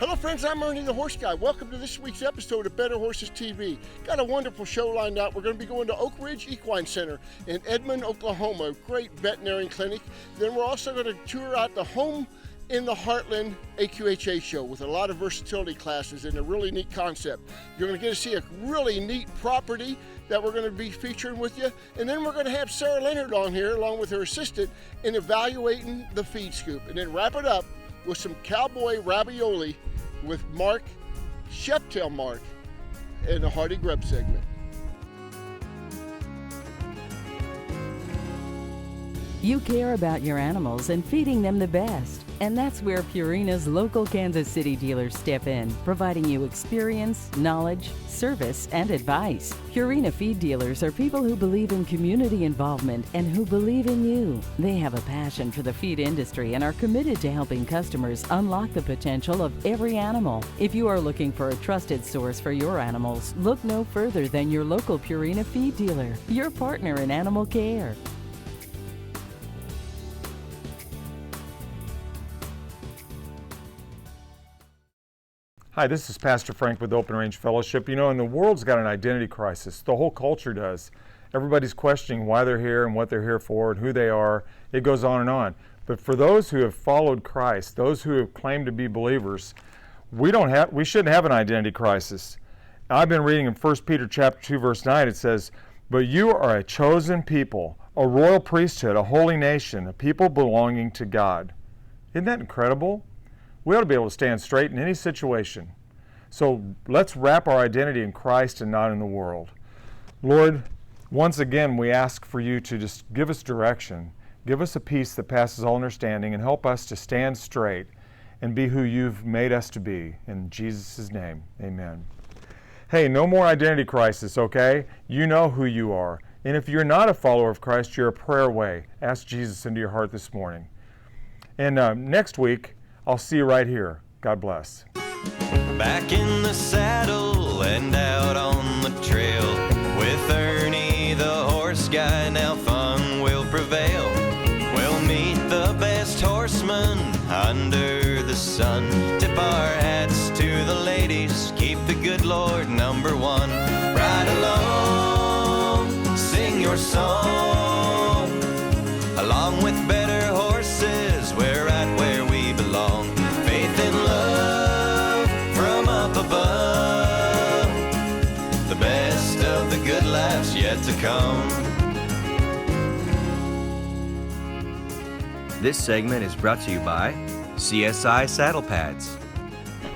Hello friends, I'm Ernie the Horse Guy. Welcome to this week's episode of Better Horses TV. Got a wonderful show lined out. We're going to be going to Oak Ridge Equine Center in Edmond, Oklahoma, a great veterinary clinic. Then we're also going to tour out the Home in the Heartland AQHA show with a lot of versatility classes and a really neat concept. You're going to get to see a really neat property that we're going to be featuring with you. And then we're going to have Sarah Leonard on here along with her assistant in evaluating the feed scoop. And then wrap it up with some cowboy ravioli with Mark, Cheftail Mark, in the Hardy Grub segment. You care about your animals and feeding them the best. And that's where Purina's local Kansas City dealers step in, providing you experience, knowledge, service, and advice. Purina feed dealers are people who believe in community involvement and who believe in you. They have a passion for the feed industry and are committed to helping customers unlock the potential of every animal. If you are looking for a trusted source for your animals, look no further than your local Purina feed dealer, your partner in animal care. Hi, this is Pastor Frank with Open Range Fellowship. You know, and the world's got an identity crisis. The whole culture does. Everybody's questioning why they're here and what they're here for and who they are. It goes on and on. But for those who have followed Christ, those who have claimed to be believers, we shouldn't have an identity crisis. I've been reading in 1 Peter chapter 2, verse 9. It says, "But you are a chosen people, a royal priesthood, a holy nation, a people belonging to God." Isn't that incredible? We ought to be able to stand straight in any situation. So let's wrap our identity in Christ and not in the world. Lord, once again we ask for you to just give us direction, give us a peace that passes all understanding, and help us to stand straight and be who you've made us to be. In Jesus' name, amen. Hey, no more identity crisis, okay? You know who you are. And if you're not a follower of Christ, you're a prayer away. Ask Jesus into your heart this morning. And next week, I'll see you right here. God bless. Back in the saddle and out on the trail with Ernie the Horse Guy, now fun will prevail. We'll meet the best horsemen under the sun. Tip our hats to the ladies, keep the good Lord number one. Ride along, sing your song, along with better horses, we're right where we belong. Faith and love from up above, the best of the good life's yet to come. This segment is brought to you by CSI Saddle Pads.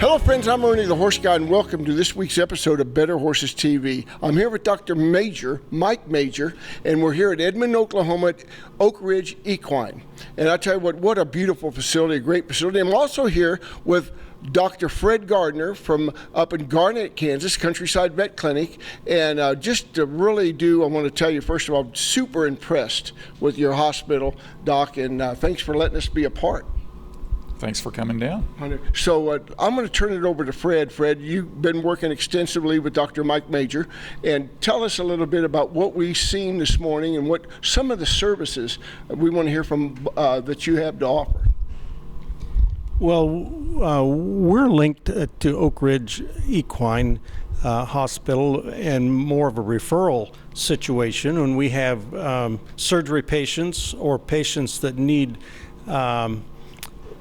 Hello friends, I'm Ernie the Horse Guy and welcome to this week's episode of Better Horses TV. I'm here with Dr. Major, Mike Major, and we're here at Edmond, Oklahoma at Oak Ridge Equine. And I tell you what a beautiful facility, a great facility. I'm also here with Dr. Fred Gardner from up in Garnett, Kansas, Countryside Vet Clinic. And just to really I want to tell you, first of all, I'm super impressed with your hospital, Doc, and thanks for letting us be a part. Thanks for coming down. So I'm going to turn it over to Fred. Fred, you've been working extensively with Dr. Mike Major, and tell us a little bit about what we've seen this morning and what some of the services we want to hear from that you have to offer. Well, we're linked to Oak Ridge Equine Hospital and more of a referral situation when we have surgery patients or patients that need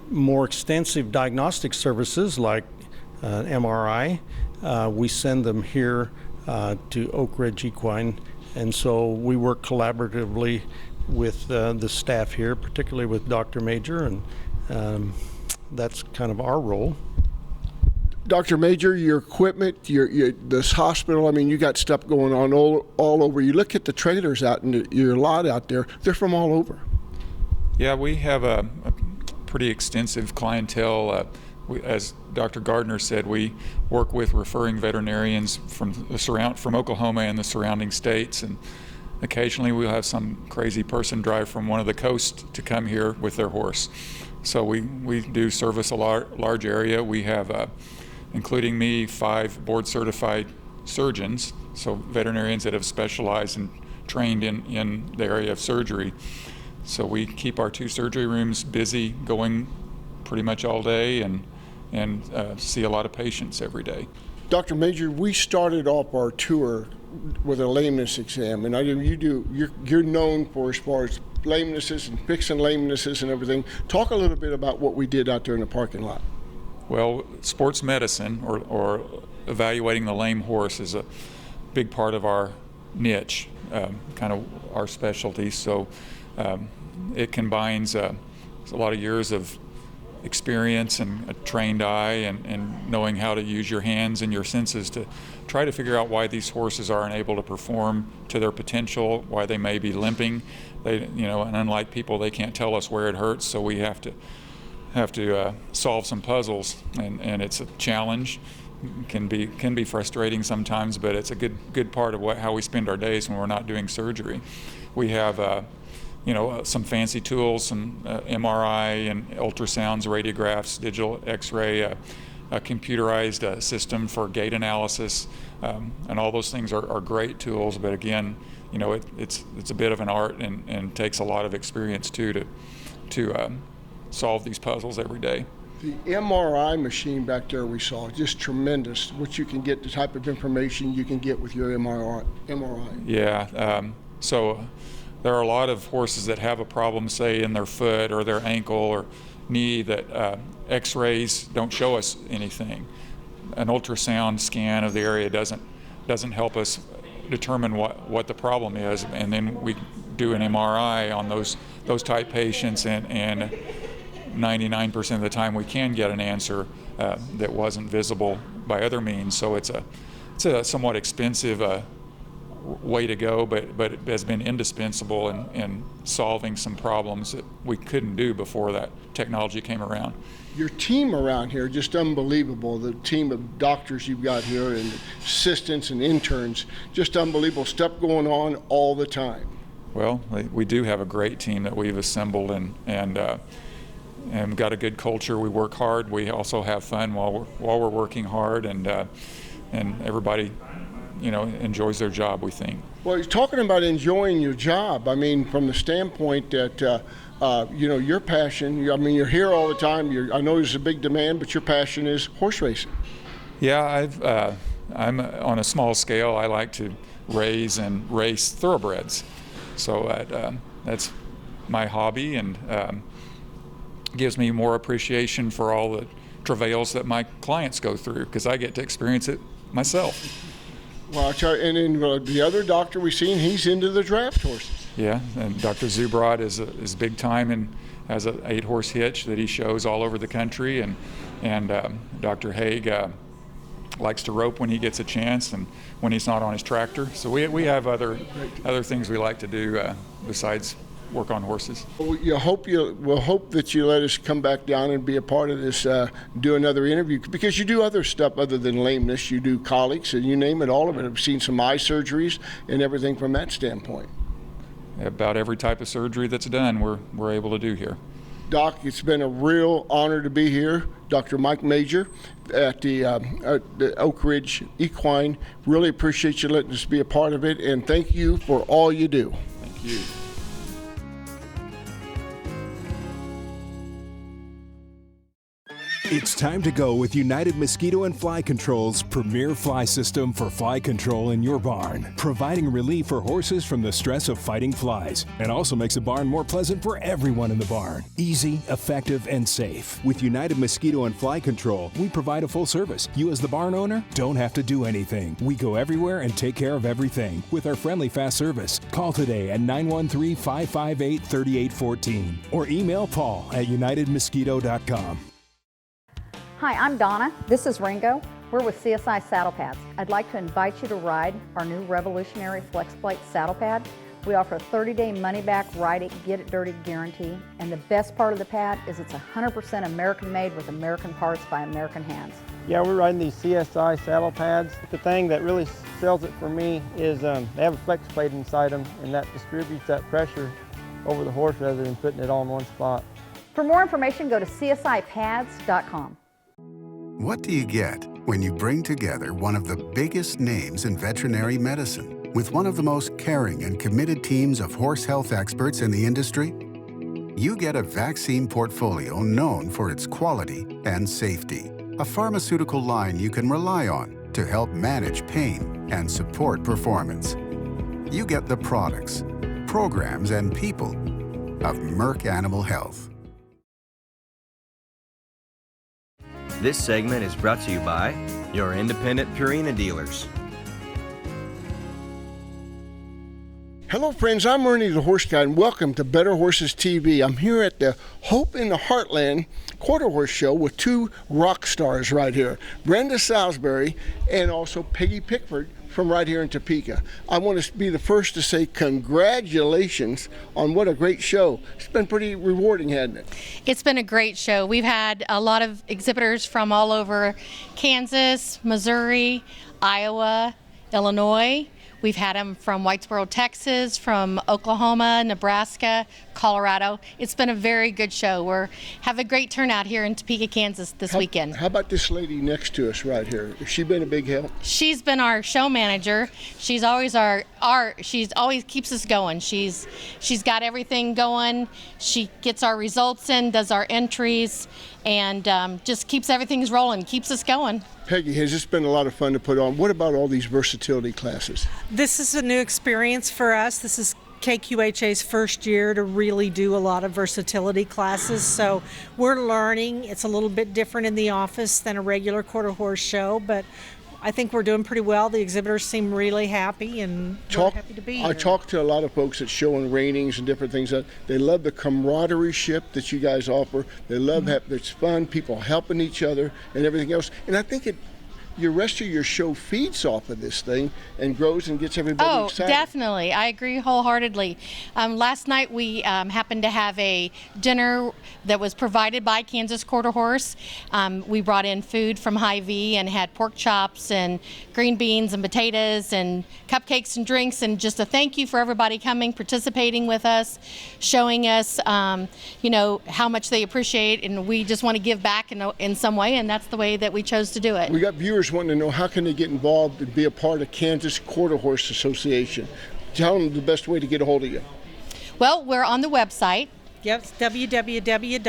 more extensive diagnostic services like MRI. We send them here to Oak Ridge Equine, and so we work collaboratively with the staff here, particularly with Dr. Major, and that's kind of our role. Dr. Major, your equipment, this hospital, I mean, you got stuff going on all over. You look at the trailers out in your lot out there, they're from all over. Yeah, we have a pretty extensive clientele. As Dr. Gardner said, we work with referring veterinarians from Oklahoma and the surrounding states, and occasionally we'll have some crazy person drive from one of the coasts to come here with their horse. So we do service a large area. We have, including me, 5 board-certified surgeons, so veterinarians that have specialized and trained in the area of surgery. So we keep our 2 surgery rooms busy, going pretty much all day, and see a lot of patients every day. Dr. Major, we started off our tour with a lameness exam, and you're known for as far as lamenesses and fixing lamenesses and everything. Talk a little bit about what we did out there in the parking lot. Well, sports medicine or evaluating the lame horse is a big part of our niche, kind of our specialty. So it combines a lot of years of experience and a trained eye and knowing how to use your hands and your senses to try to figure out why these horses aren't able to perform to their potential, why they may be limping. And unlike people, they can't tell us where it hurts, so we have to solve some puzzles, and it's a challenge. Can be frustrating sometimes, but it's a good part of how we spend our days when we're not doing surgery. We have some fancy tools, some MRI and ultrasounds, radiographs, digital X-ray, a computerized system for gait analysis, and all those things are great tools. But again, it's a bit of an art and takes a lot of experience too to solve these puzzles every day. The MRI machine back there we saw, just tremendous. What you can get, the type of information you can get with your MRI. Yeah. So there are a lot of horses that have a problem, say, in their foot or their ankle or knee that X-rays don't show us anything. An ultrasound scan of the area doesn't help us determine what the problem is, and then we do an MRI on those type patients, and 99% of the time we can get an answer that wasn't visible by other means. So it's a somewhat expensive way to go, but it has been indispensable in solving some problems that we couldn't do before that technology came around. Your team around here, just unbelievable. The team of doctors you've got here and assistants and interns, just unbelievable stuff going on all the time. Well, we do have a great team that we've assembled, and we've got a good culture. We work hard. We also have fun while we're working hard, and everybody enjoys their job, we think. Well, you're talking about enjoying your job. I mean, from the standpoint that, your passion, you're here all the time. I know there's a big demand, but your passion is horse racing. Yeah, I'm on a small scale. I like to raise and race thoroughbreds. So that's my hobby, and gives me more appreciation for all the travails that my clients go through, because I get to experience it myself. Well, and then the other doctor we've seen, he's into the draft horses. Yeah, and Dr. Zubrod is big time and has an 8-horse hitch that he shows all over the country, and Dr. Haig likes to rope when he gets a chance and when he's not on his tractor. So we have other things we like to do besides work on horses. We'll hope that you let us come back down and be a part of this, do another interview, because you do other stuff other than lameness. You do colics and you name it, all of it. I've seen some eye surgeries and everything from that standpoint. About every type of surgery that's done, we're able to do here. Doc, it's been a real honor to be here. Dr. Mike Major at the Oak Ridge Equine. Really appreciate you letting us be a part of it, and thank you for all you do. Thank you. It's time to go with United Mosquito and Fly Control's premier fly system for fly control in your barn, providing relief for horses from the stress of fighting flies, and also makes the barn more pleasant for everyone in the barn. Easy, effective, and safe. With United Mosquito and Fly Control, we provide a full service. You as the barn owner don't have to do anything. We go everywhere and take care of everything with our friendly fast service. Call today at 913-558-3814 or email Paul at unitedmosquito.com. Hi, I'm Donna. This is Ringo. We're with CSI Saddle Pads. I'd like to invite you to ride our new revolutionary FlexPlate saddle pad. We offer a 30-day money-back, ride it, get it dirty guarantee. And the best part of the pad is it's 100% American-made with American parts by American hands. Yeah, we're riding these CSI saddle pads. The thing that really sells it for me is they have a flex plate inside them, and that distributes that pressure over the horse rather than putting it all in one spot. For more information, go to csipads.com. What do you get when you bring together one of the biggest names in veterinary medicine with one of the most caring and committed teams of horse health experts in the industry? You get a vaccine portfolio known for its quality and safety. a pharmaceutical line you can rely on to help manage pain and support performance. You get the products, programs, and people of Merck Animal Health. This segment is brought to you by your independent Purina dealers. Hello friends, I'm Ernie the Horse Guy and welcome to Better Horses TV. I'm here at the Hope in the Heartland Quarter Horse Show with two rock stars right here, Brenda Salisbury and also Peggy Pickford from right here in Topeka. I want to be the first to say congratulations on what a great show. It's been pretty rewarding, hasn't it? It's been a great show. We've had a lot of exhibitors from all over Kansas, Missouri, Iowa, Illinois. We've had them from Whitesboro, Texas, from Oklahoma, Nebraska, Colorado. It's been a very good show. We have a great turnout here in Topeka, Kansas this weekend. How about this lady next to us right here? Has she been a big help? She's been our show manager. She's always she's always keeps us going. She's got everything going. She gets our results in, does our entries, and just keeps everything rolling, keeps us going. Peggy, has this been a lot of fun to put on? What about all these versatility classes? This is a new experience for us. This is KQHA's first year to really do a lot of versatility classes, so we're learning. It's a little bit different in the office than a regular quarter horse show, but I think we're doing pretty well. The exhibitors seem really happy, and we're happy to be here. I talked to a lot of folks that show in ratings and different things. They love the camaraderie that you guys offer. They love it's fun, people helping each other and everything else. And I think the rest of your show feeds off of this thing and grows and gets everybody excited. Oh, definitely. I agree wholeheartedly. Last night we happened to have a dinner that was provided by Kansas Quarter Horse. We brought in food from Hy-Vee and had pork chops and green beans and potatoes and cupcakes and drinks, and just a thank you for everybody coming, participating with us, showing us how much they appreciate, and we just want to give back in some way, and that's the way that we chose to do it. We got viewers wanting to know how can they get involved and be a part of Kansas Quarter Horse Association. Tell them the best way to get a hold of you. Well, we're on the website. Yep, it's www.kqha.com.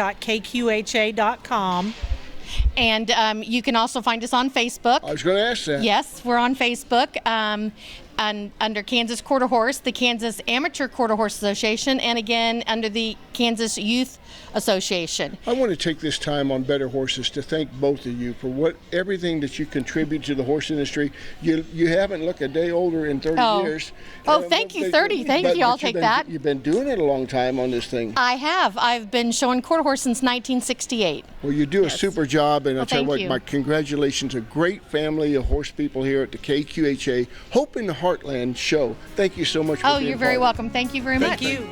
And you can also find us on Facebook. I was going to ask that. Yes, we're on Facebook under Kansas Quarter Horse, the Kansas Amateur Quarter Horse Association, and again under the Kansas Youth Association. I want to take this time on Better Horses to thank both of you for everything that you contribute to the horse industry. You haven't looked a day older in 30 years. Oh, thank you, 30. Thank you. I'll take that. You've been doing it a long time on this thing. I have. I've been showing quarter horse since 1968. Well, you do a super job, and I'll tell you what, you. my congratulations. A great family of horse people here at the KQHA Hope in the Heartland show. Thank you so much for being you're very welcome. Thank you very much. Thank you.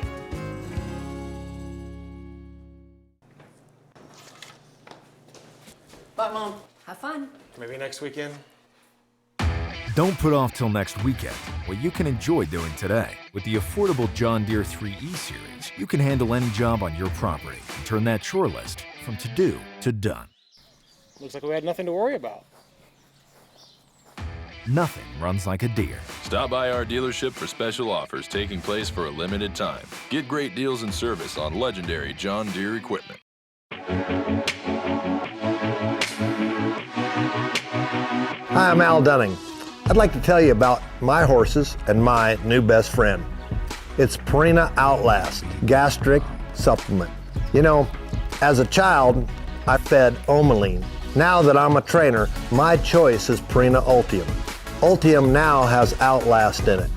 Bye, Mom. Have fun. Maybe next weekend. Don't put off till next weekend what you can enjoy doing today. With the affordable John Deere 3E series, you can handle any job on your property and turn that chore list from to-do to done. Looks like we had nothing to worry about. Nothing runs like a Deere. Stop by our dealership for special offers taking place for a limited time. Get great deals and service on legendary John Deere equipment. Hi, I'm Al Dunning. I'd like to tell you about my horses and my new best friend. It's Purina Outlast Gastric Supplement. You know, as a child, I fed Omaline. Now that I'm a trainer, my choice is Purina Ultium. Ultium now has Outlast in it.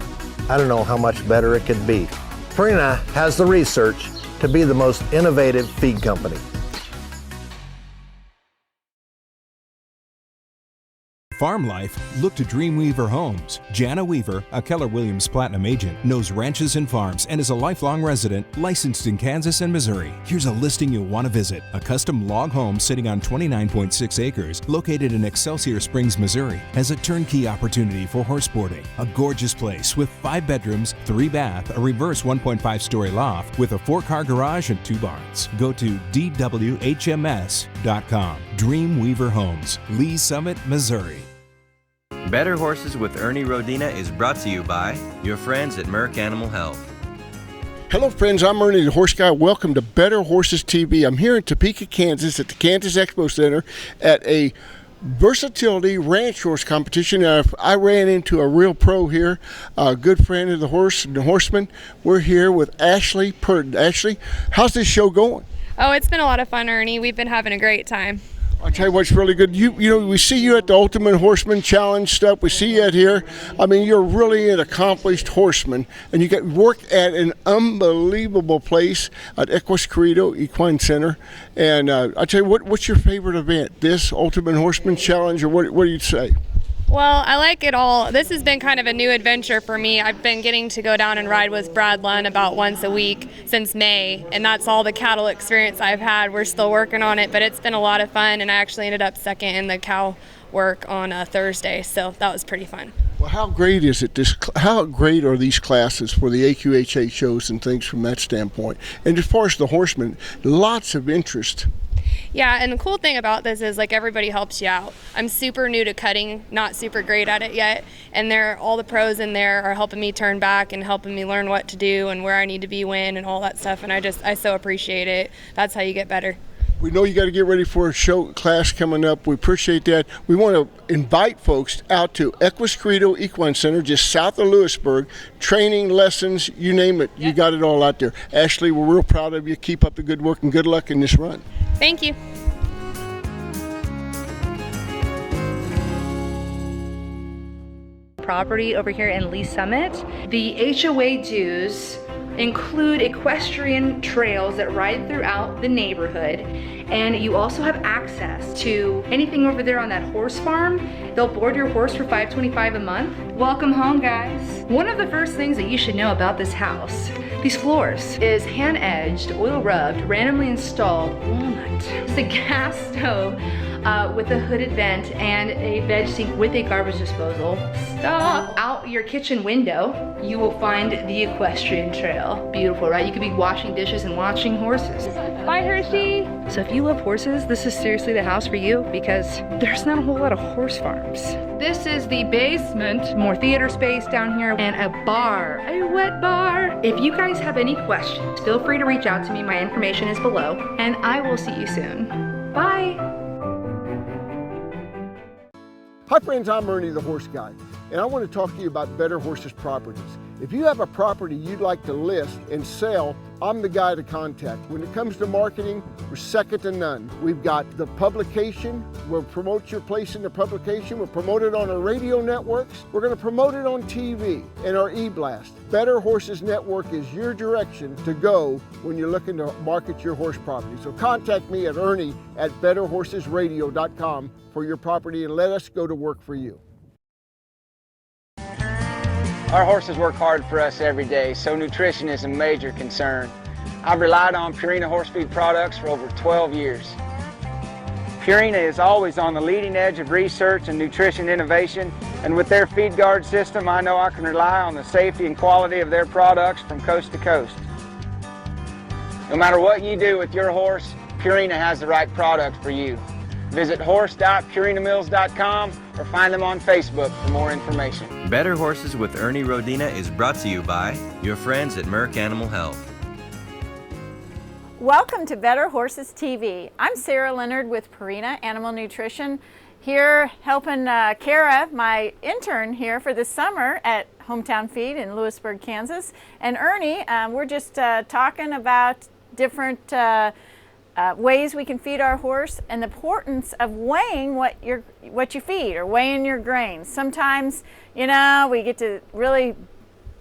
I don't know how much better it could be. Purina has the research to be the most innovative feed company. Farm life, look to Dreamweaver Homes. Jana Weaver, a Keller Williams Platinum agent, knows ranches and farms and is a lifelong resident licensed in Kansas and Missouri. Here's a listing you'll want to visit. A custom log home sitting on 29.6 acres located in Excelsior Springs, Missouri has a turnkey opportunity for horse boarding. A gorgeous place with 5 bedrooms, 3 bath, a reverse 1.5-story loft with a 4-car garage and 2 barns. Go to dwhms.com. Dreamweaver Homes, Lee Summit, Missouri. Better Horses with Ernie Rodina is brought to you by your friends at Merck Animal Health. Hello friends, I'm Ernie the Horse Guy. Welcome to Better Horses TV. I'm here in Topeka, Kansas at the Kansas Expo Center at a versatility ranch horse competition. I ran into a real pro here, a good friend of the horse and the horseman. We're here with Ashley Purden. Ashley, how's this show going? Oh, it's been a lot of fun, Ernie. We've been having a great time. I'll tell you what's really good. You know, we see you at the Ultimate Horseman Challenge stuff. We see you at here. I mean, you're really an accomplished horseman, and you work at an unbelievable place at Equus Querido Equine Center. And I'll tell you, what's your favorite event? This Ultimate Horseman Challenge, or what do you say? Well, I like it all. This has been kind of a new adventure for me. I've been getting to go down and ride with Brad Lunn about once a week since May, and that's all the cattle experience I've had. We're still working on it, but it's been a lot of fun, and I actually ended up second in the cow work on Thursday, so that was pretty fun. Well, how great is it? How great are these classes for the AQHA shows and things from that standpoint? And as far as the horsemen, lots of interest. Yeah, and the cool thing about this is like everybody helps you out. I'm super new to cutting, not super great at it yet, and all the pros in there are helping me turn back and helping me learn what to do and where I need to be when and all that stuff, and I so appreciate it. That's how you get better. We know you got to get ready for a show class coming up. We appreciate that. We want to invite folks out to Equus Querido Equine Center, just south of Lewisburg. Training, lessons, you name it. You got it all out there. Ashley, we're real proud of you. Keep up the good work and good luck in this run. Thank you. Property over here in Lee Summit. The HOA dues include equestrian trails that ride throughout the neighborhood, and you also have access to anything over there on that horse farm. They'll board your horse for $5.25 a month. Welcome home, guys. One of the first things that you should know about this house, these floors, is hand-edged, oil-rubbed, randomly installed walnut. It's a gas stove with a hooded vent and a veg sink with a garbage disposal. Stop out your kitchen window, you will find the equestrian trail. Beautiful, right? You could be washing dishes and watching horses. Bye, Hershey. So if you love horses, this is seriously the house for you, because there's not a whole lot of horse farms. This is the basement, more theater space down here, and a bar, a wet bar. If you guys have any questions, feel free to reach out to me. My information is below, and I will see you soon. Bye. Hi friends, I'm Ernie the Horse Guy, and I want to talk to you about Better Horses Properties. If you have a property you'd like to list and sell, I'm the guy to contact. When it comes to marketing, we're second to none. We've got the publication. We'll promote your place in the publication. We'll promote it on our radio networks. We're going to promote it on TV and our e-blast. Better Horses Network is your direction to go when you're looking to market your horse property. So contact me at Ernie@BetterHorsesRadio.com for your property, and let us go to work for you. Our horses work hard for us every day, so nutrition is a major concern. I've relied on Purina horse feed products for over 12 years. Purina is always on the leading edge of research and nutrition innovation, and with their Feed Guard system, I know I can rely on the safety and quality of their products from coast to coast. No matter what you do with your horse, Purina has the right product for you. Visit horse.purinamills.com or find them on Facebook for more information. Better Horses with Ernie Rodina is brought to you by your friends at Merck Animal Health. Welcome to Better Horses TV. I'm Sarah Leonard with Purina Animal Nutrition, here helping Kara, my intern here for the summer at Hometown Feed in Lewisburg, Kansas. And Ernie, we're just talking about different ways we can feed our horse and the importance of weighing what you feed, or weighing your grains. Sometimes, you know, we get to really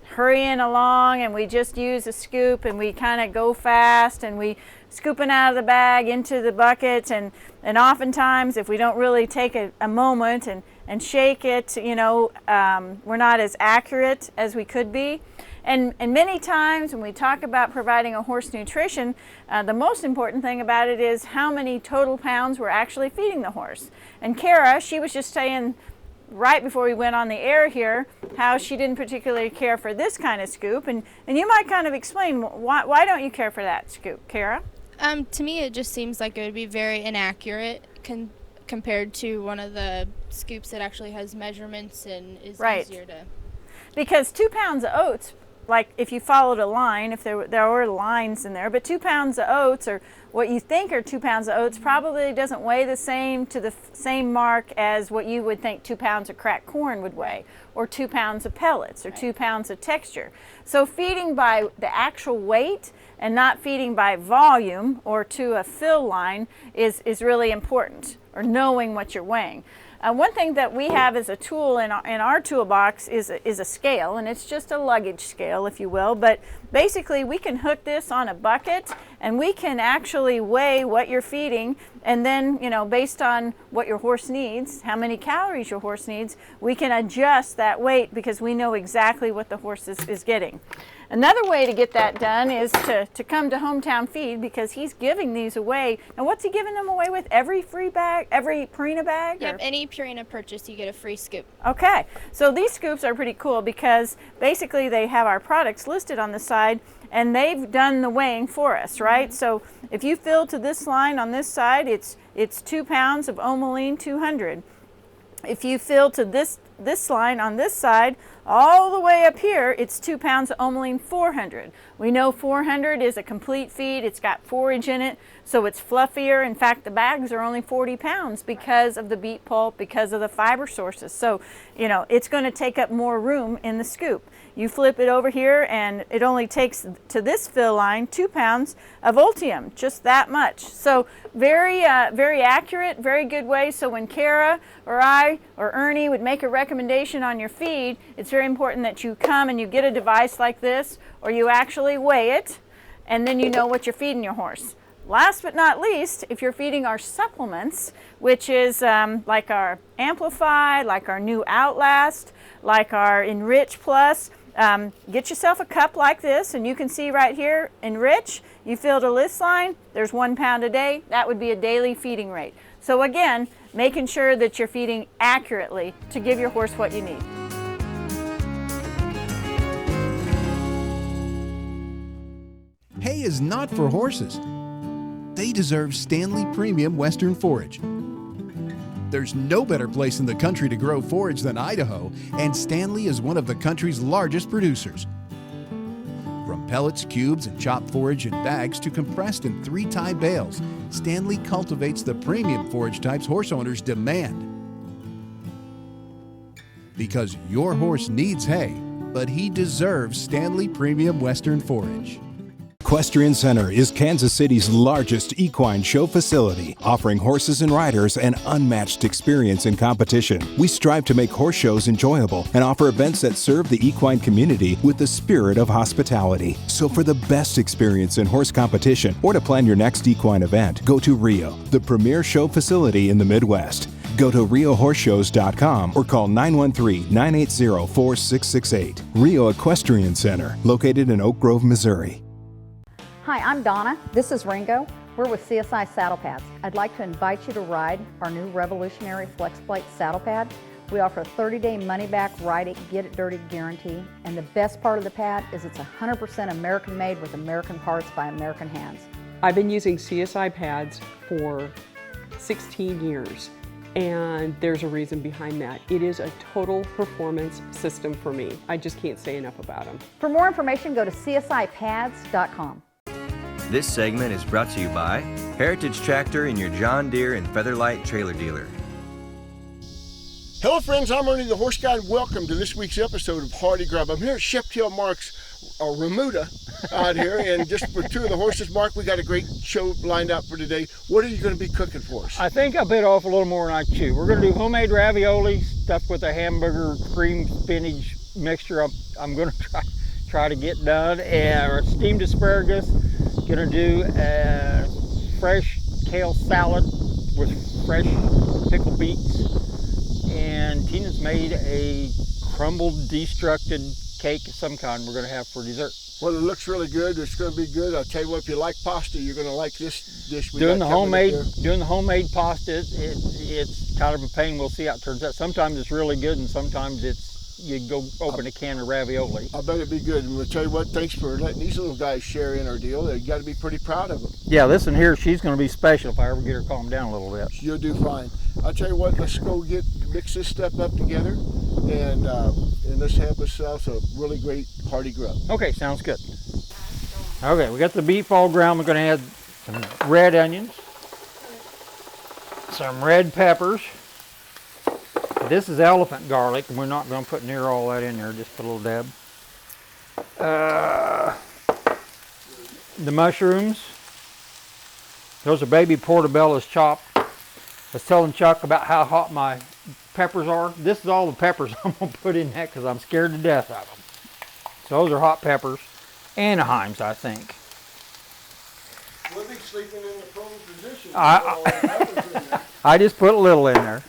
hurrying along and we just use a scoop and we kind of go fast and we scooping out of the bag into the bucket, and oftentimes if we don't really take a moment and shake it, you know, we're not as accurate as we could be. And many times when we talk about providing a horse nutrition, the most important thing about it is how many total pounds we're actually feeding the horse. And Kara, she was just saying right before we went on the air here how she didn't particularly care for this kind of scoop. And you might kind of explain why don't you care for that scoop, Kara? To me, it just seems like it would be very inaccurate compared to one of the scoops that actually has measurements and is easier to... Because 2 pounds of oats like if you followed a line, if there were lines in there, but 2 pounds of oats, or what you think are 2 pounds of oats, probably doesn't weigh the same to the same mark as what you would think 2 pounds of cracked corn would weigh, or 2 pounds of pellets, or 2 pounds of texture. So feeding by the actual weight and not feeding by volume or to a fill line is really important, or knowing what you're weighing. One thing that we have as a tool in our toolbox is a scale, and it's just a luggage scale, if you will, but basically we can hook this on a bucket and we can actually weigh what you're feeding, and then, you know, based on what your horse needs, how many calories your horse needs, we can adjust that weight because we know exactly what the horse is getting. Another way to get that done is to come to Hometown Feed, because he's giving these away. Now, what's he giving them away with? Every free bag, every Purina bag? Yep, any Purina purchase, you get a free scoop. Okay, so these scoops are pretty cool because basically they have our products listed on the side, and they've done the weighing for us, right? So if you fill to this line on this side, it's 2 pounds of Omeline 200. If you fill to this line on this side, all the way up here, it's 2 pounds of Omeline 400. We know 400 is a complete feed. It's got forage in it, so it's fluffier. In fact, the bags are only 40 pounds because of the beet pulp, because of the fiber sources. So, you know, it's going to take up more room in the scoop. You flip it over here, and it only takes to this fill line 2 pounds of Ultium, just that much. So very accurate, very good way. So when Kara or I or Ernie would make a recommendation on your feed, it's very important that you come and you get a device like this, or you actually weigh it, and then you know what you're feeding your horse. Last but not least, if you're feeding our supplements, which is like our Amplify, like our new Outlast, like our Enrich Plus, get yourself a cup like this, and you can see right here, Enrich, you fill to this line, there's 1 pound a day. That would be a daily feeding rate. So again, making sure that you're feeding accurately to give your horse what you need. Hay is not for horses. They deserve Stanley Premium Western Forage. There's no better place in the country to grow forage than Idaho, and Stanley is one of the country's largest producers. From pellets, cubes, and chopped forage in bags to compressed in 3-tie bales, Stanley cultivates the premium forage types horse owners demand. Because your horse needs hay, but he deserves Stanley Premium Western Forage. Equestrian Center is Kansas City's largest equine show facility, offering horses and riders an unmatched experience in competition. We strive to make horse shows enjoyable and offer events that serve the equine community with the spirit of hospitality. So for the best experience in horse competition or to plan your next equine event, go to Rio, the premier show facility in the Midwest. Go to RioHorseShows.com or call 913-980-4668. Rio Equestrian Center, located in Oak Grove, Missouri. Hi, I'm Donna. This is Ringo. We're with CSI Saddle Pads. I'd like to invite you to ride our new revolutionary FlexPlate saddle pad. We offer a 30-day money-back, ride it, get it dirty guarantee. And the best part of the pad is it's 100% American-made with American parts by American hands. I've been using CSI pads for 16 years. And there's a reason behind that. It is a total performance system for me. I just can't say enough about them. For more information, go to CSIpads.com. This segment is brought to you by Heritage Tractor and your John Deere and Featherlight trailer dealer. Hello friends, I'm Ernie the Horse Guy, and welcome to this week's episode of Hardy Grub. I'm here at Shephtail Mark's Remuda out here, and just for two of the horses, Mark, we got a great show lined up for today. What are you going to be cooking for us? I think I bit off a little more than I chew. We're going to do homemade ravioli stuffed with a hamburger cream spinach mixture. I'm going to try to get done, and steamed asparagus. Going to do a fresh kale salad with fresh pickled beets, and Tina's made a crumbled, destructed cake of some kind we're going to have for dessert. Well, it looks really good. It's going to be good. I'll tell you what, if you like pasta, you're going to like this dish. Doing the homemade pasta, it's kind of a pain. We'll see how it turns out. Sometimes it's really good, and sometimes you go open a can of ravioli. I bet it'd be good. And we'll tell you what, thanks for letting these little guys share in our deal. You got to be pretty proud of them. Yeah, this one here, she's going to be special if I ever get her calmed down a little bit. You'll do fine. I'll tell you what, let's go mix this stuff up together. and let's have ourselves a really great hearty grub. Okay, sounds good. Okay, we got the beef all ground. We're going to add some red onions, some red peppers. This is elephant garlic, and we're not going to put near all that in there, just put a little dab. The mushrooms. Those are baby portobello's chopped. I was telling Chuck about how hot my peppers are. This is all the peppers I'm going to put in that because I'm scared to death of them. So those are hot peppers. Anaheims, I think. We'll be sleeping in the prone position. I just put a little in there.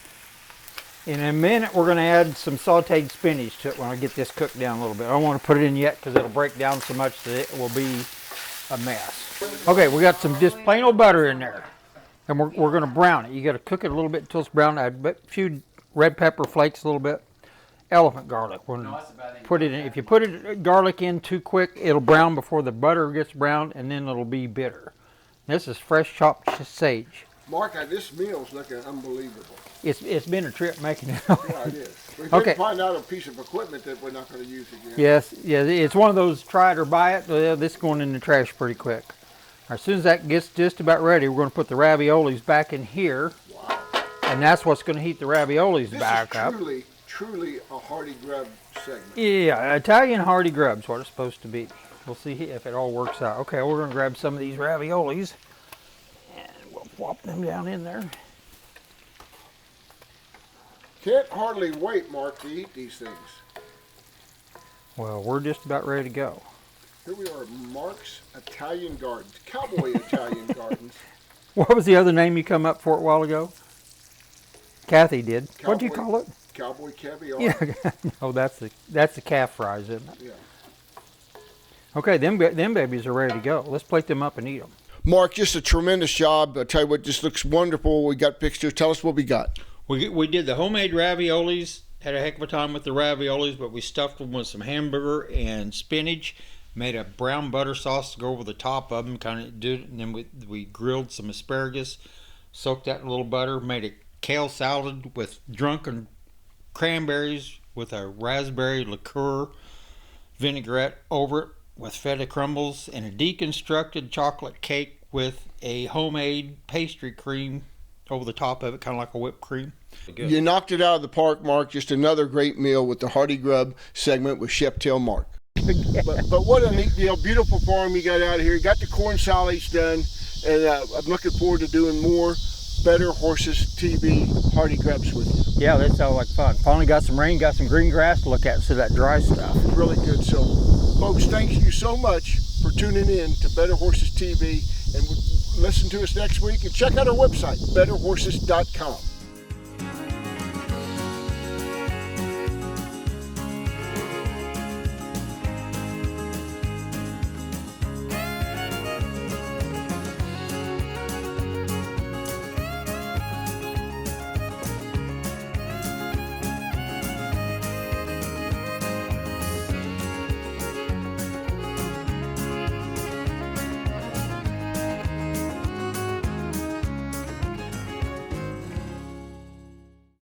In a minute, we're going to add some sauteed spinach to it when I get this cooked down a little bit. I don't want to put it in yet because it'll break down so much that it will be a mess. Okay, we got some just plain old butter in there. And we're going to brown it. You got to cook it a little bit until it's brown. Add a few red pepper flakes a little bit. Elephant garlic. We're going to put it in. If you put garlic in too quick, it'll brown before the butter gets browned, and then it'll be bitter. This is fresh chopped sage. Mark, this meal's looking unbelievable. It's been a trip making it. Yeah, it is. We did find out a piece of equipment that we're not going to use again. Yes, yeah, it's one of those try it or buy it. This is going in the trash pretty quick. As soon as that gets just about ready, we're going to put the raviolis back in here. Wow. And that's what's going to heat the raviolis back up. This is truly a hearty grub segment. Yeah, Italian hearty grub's what it's supposed to be. We'll see if it all works out. Okay, we're going to grab some of these raviolis and we'll plop them down in there. Can't hardly wait, Mark, to eat these things. Well, we're just about ready to go. Here we are, Mark's Italian Gardens, Cowboy Italian Gardens. What was the other name you come up for a while ago? Kathy did. What do you call it? Cowboy caviar. Yeah. Oh, that's the calf fries, isn't it? Yeah. Okay, them babies are ready to go. Let's plate them up and eat them. Mark, just a tremendous job. I tell you what, this looks wonderful. We got pictures. Tell us what we got. We did the homemade raviolis. Had a heck of a time with the raviolis, but we stuffed them with some hamburger and spinach. Made a brown butter sauce to go over the top of them, and then we grilled some asparagus, soaked that in a little butter, made a kale salad with drunken cranberries with a raspberry liqueur vinaigrette over it with feta crumbles, and a deconstructed chocolate cake with a homemade pastry cream over the top of it, kind of like a whipped cream. Good. You knocked it out of the park, Mark. Just another great meal with the Hearty Grub segment with Chef Tail Mark. But what a neat deal. Beautiful farm you got out here. You got the corn salads done, and I'm looking forward to doing more Better Horses TV Hearty Grubs with you. Yeah, that sounds like fun. Finally got some rain, got some green grass to look at instead of that dry stuff. Really good. So, folks, thank you so much for tuning in to Better Horses TV, and listen to us next week, and check out our website, betterhorses.com.